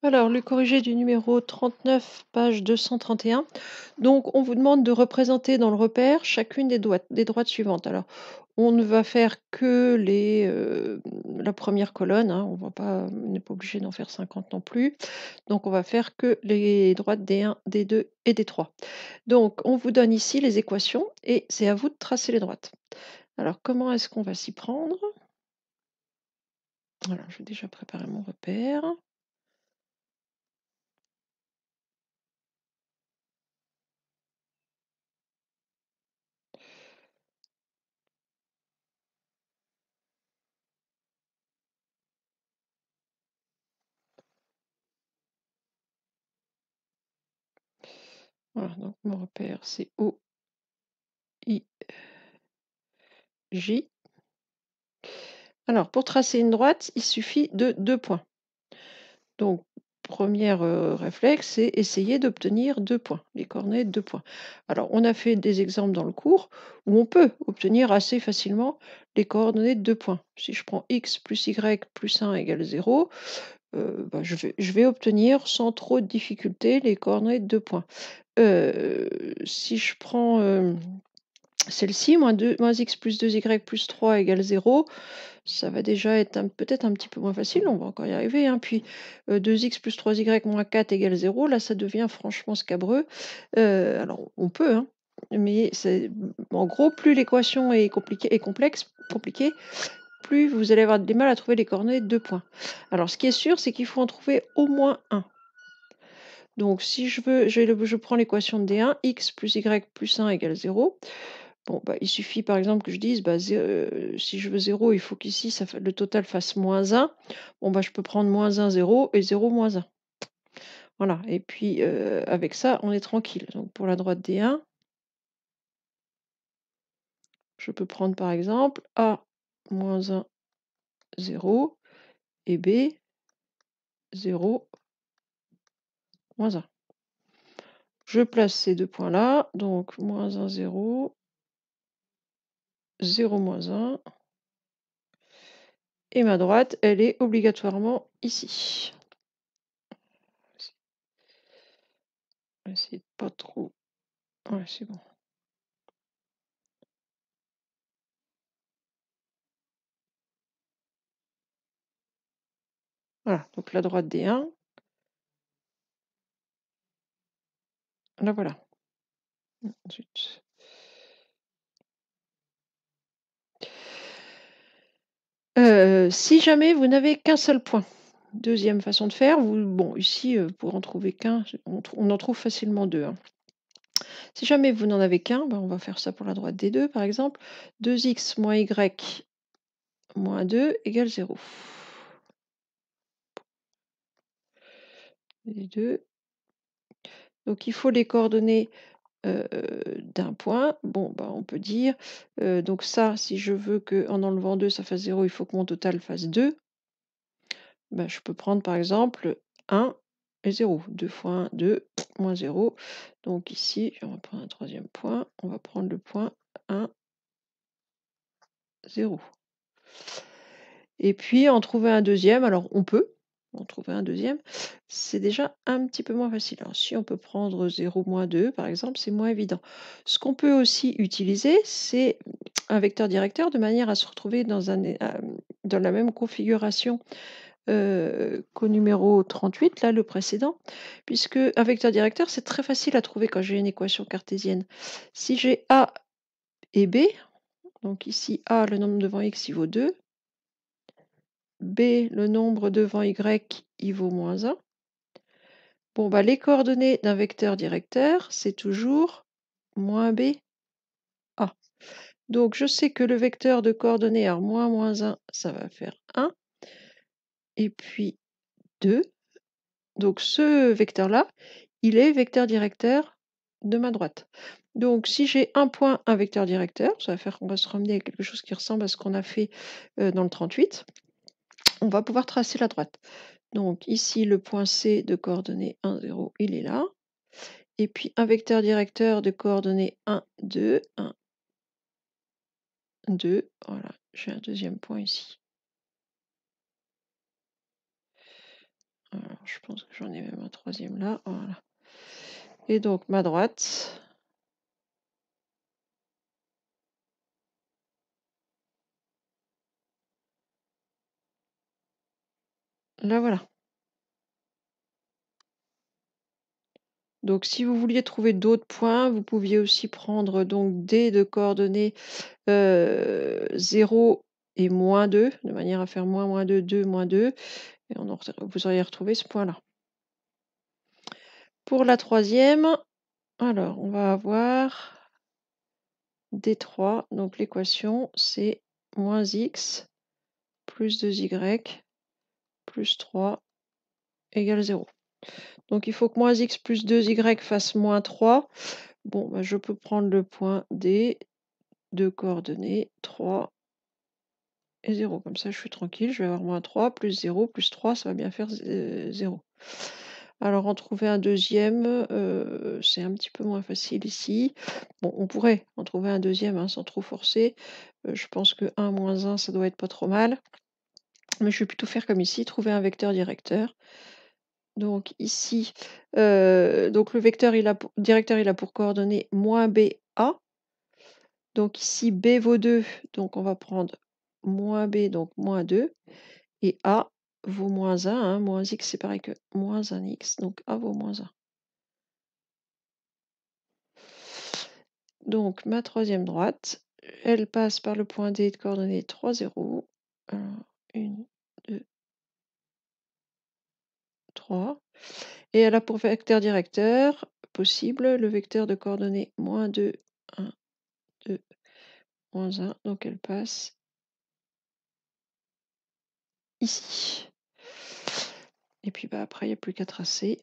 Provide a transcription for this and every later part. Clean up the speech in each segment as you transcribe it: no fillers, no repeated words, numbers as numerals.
Alors, le corrigé du numéro 39, page 231. Donc, on vous demande de représenter dans le repère chacune des droites suivantes. Alors, on ne va faire que la première colonne, hein, on n'est pas obligé d'en faire 50 non plus. Donc, on va faire que les droites des 1, des 2 et des 3. Donc, on vous donne ici les équations et c'est à vous de tracer les droites. Alors, comment est-ce qu'on va s'y prendre? Alors, je vais déjà préparer mon repère. Voilà, donc mon repère, c'est O, I, J. Alors, pour tracer une droite, il suffit de 2 points. Donc, premier réflexe, c'est essayer d'obtenir 2 points, les coordonnées de 2 points. Alors, on a fait des exemples dans le cours où on peut obtenir assez facilement les coordonnées de 2 points. Si je prends x plus y plus 1 égale 0, je vais obtenir sans trop de difficulté les coordonnées de 2 points. Si je prends celle-ci, moins x plus 2y plus 3 égale 0, ça va déjà être peut-être un petit peu moins facile, on va encore y arriver, hein. Puis 2x plus 3y moins 4 égale 0, là ça devient franchement scabreux. Alors on peut, hein, mais en gros, plus l'équation est compliquée, plus vous allez avoir des mal à trouver les coordonnées de 2 points. Alors ce qui est sûr, c'est qu'il faut en trouver au moins un. Donc si je prends l'équation de D1, x plus y plus 1 égale 0. Bon, il suffit par exemple que je dise, si je veux 0, il faut qu'ici le total fasse moins 1. Bon, je peux prendre moins 1, 0 et 0, moins 1. Voilà, et puis avec ça, on est tranquille. Donc pour la droite D1, je peux prendre par exemple A, moins 1, 0 et B, 0, moins 1. Je place ces deux points-là, donc moins 1, 0, 0, moins 1. Et ma droite, elle est obligatoirement ici. On va essayer de pas trop. Ouais, c'est bon. Voilà, donc la droite D1. Là voilà. Ensuite. Si jamais vous n'avez qu'un seul point, deuxième façon de faire, ici, pour en trouver qu'un, on en trouve facilement deux, hein. Si jamais vous n'en avez qu'un, on va faire ça pour la droite des deux, par exemple. 2x moins y moins 2 égale 0. Les deux. Donc il faut les coordonnées d'un point. Bon, on peut dire, donc ça, si je veux qu'en enlevant 2, ça fasse 0, il faut que mon total fasse 2. Je peux prendre par exemple 1 et 0. 2 fois 1, 2, moins 0. Donc ici, on va prendre un troisième point. On va prendre le point 1, 0. Et puis en trouver un deuxième, alors on peut en trouver un deuxième, c'est déjà un petit peu moins facile. Alors si on peut prendre 0, moins 2, par exemple, c'est moins évident. Ce qu'on peut aussi utiliser, c'est un vecteur directeur de manière à se retrouver dans la même configuration qu'au numéro 38, là, le précédent, puisque un vecteur directeur, c'est très facile à trouver quand j'ai une équation cartésienne. Si j'ai A et B, donc ici A, le nombre devant x, il vaut 2, B, le nombre devant y, il vaut moins 1. Bon, les coordonnées d'un vecteur directeur, c'est toujours moins B, A. Donc, je sais que le vecteur de coordonnées, alors moins 1, ça va faire 1. Et puis 2. Donc, ce vecteur-là, il est vecteur directeur de ma droite. Donc, si j'ai un point, un vecteur directeur, on va se ramener à quelque chose qui ressemble à ce qu'on a fait dans le 38. On va pouvoir tracer la droite. Donc, ici, le point C de coordonnées 1, 0, il est là. Et puis, un vecteur directeur de coordonnées 1, 2, 1, 2. Voilà, j'ai un deuxième point ici. Alors, je pense que j'en ai même un troisième là. Voilà. Et donc, ma droite. Là, voilà. Donc, si vous vouliez trouver d'autres points, vous pouviez aussi prendre donc D de coordonnées 0 et -2, de manière à faire -2, 2, -2, et vous auriez retrouvé ce point-là. Pour la troisième, alors on va avoir D3, donc l'équation c'est -x plus 2y plus 3 égale 0. Donc il faut que -x plus 2y fasse -3. Bon, bah, je peux prendre le point D de coordonnées 3 et 0. Comme ça, je suis tranquille. Je vais avoir -3 plus 0 plus 3, ça va bien faire 0. Alors, en trouver un deuxième, c'est un petit peu moins facile ici. Bon, on pourrait en trouver un deuxième hein, sans trop forcer. Je pense que 1 moins 1, ça doit être pas trop mal. Mais je vais plutôt faire comme ici, trouver un vecteur directeur. Donc ici, donc le vecteur directeur, il a pour coordonnée -BA. Donc ici, B vaut 2, donc on va prendre -B, donc -2. Et A vaut -1, hein, -x c'est pareil que -1x, donc A vaut -1. Donc ma troisième droite, elle passe par le point D de coordonnées 3, 0. Alors, 1, 2, 3. Et elle a pour vecteur directeur possible le vecteur de coordonnées -2, 1, 2, -1. Donc elle passe ici. Et puis bah, après, il n'y a plus qu'à tracer.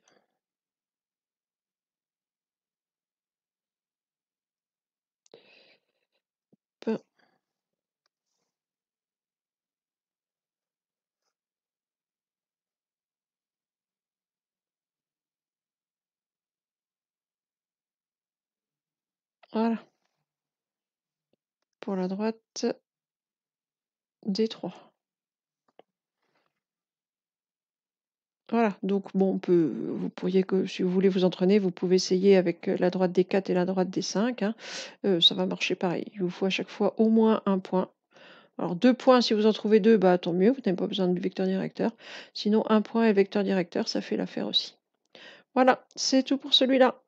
Hop. Voilà. Pour la droite D3. Voilà, donc bon, vous pourriez si vous voulez vous entraîner, vous pouvez essayer avec la droite D4 et la droite D5, hein. Ça va marcher pareil. Il vous faut à chaque fois au moins un point. Alors 2 points, si vous en trouvez 2, bah, tant mieux, vous n'avez pas besoin de vecteur directeur. Sinon, un point et vecteur directeur, ça fait l'affaire aussi. Voilà, c'est tout pour celui-là.